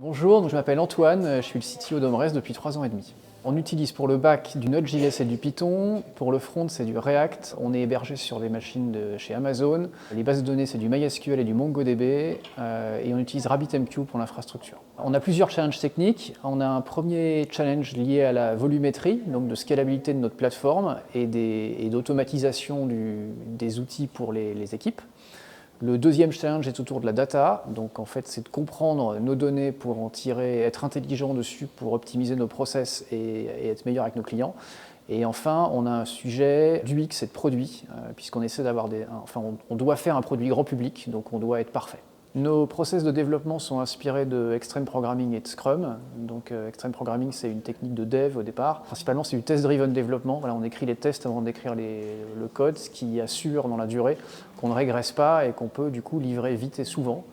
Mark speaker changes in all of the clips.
Speaker 1: Bonjour, je m'appelle Antoine, je suis le CTO d'Homrest depuis 3 ans et demi. On utilise pour le back du Node.js et du Python, pour le front c'est du React, on est hébergé sur des machines de chez Amazon, les bases de données c'est du MySQL et du MongoDB, et on utilise RabbitMQ pour l'infrastructure. On a plusieurs challenges techniques, on a un premier challenge lié à la volumétrie, donc de scalabilité de notre plateforme et d'automatisation des outils pour les équipes. Le deuxième challenge est autour de la data, donc en fait c'est de comprendre nos données pour en tirer, être intelligent dessus pour optimiser nos process et être meilleur avec nos clients. Et enfin, on a un sujet d'UX et de produit, puisqu'on essaie d'avoir on doit faire un produit grand public, donc on doit être parfait. Nos process de développement sont inspirés de Extreme Programming et de Scrum. Donc Extreme Programming, c'est une technique de dev au départ. Principalement, c'est du test-driven development. Voilà, on écrit les tests avant d'écrire le code, ce qui assure dans la durée qu'on ne régresse pas et qu'on peut du coup livrer vite et souvent.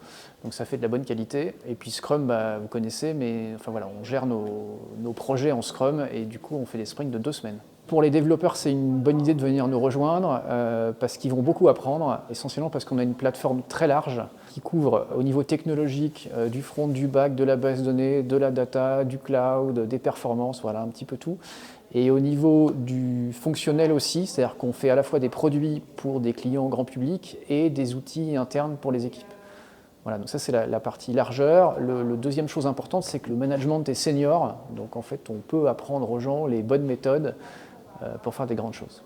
Speaker 1: Donc ça fait de la bonne qualité. Et puis Scrum, vous connaissez, mais enfin voilà, on gère nos projets en Scrum et du coup on fait des sprints de 2 semaines. Pour les développeurs, c'est une bonne idée de venir nous rejoindre parce qu'ils vont beaucoup apprendre, essentiellement parce qu'on a une plateforme très large qui couvre au niveau technologique du front, du back, de la base de données, de la data, du cloud, des performances, voilà un petit peu tout. Et au niveau du fonctionnel aussi, c'est-à-dire qu'on fait à la fois des produits pour des clients grand public et des outils internes pour les équipes. Voilà, donc ça c'est la partie largeur. Le deuxième chose importante, c'est que le management est senior, donc en fait on peut apprendre aux gens les bonnes méthodes pour faire des grandes choses.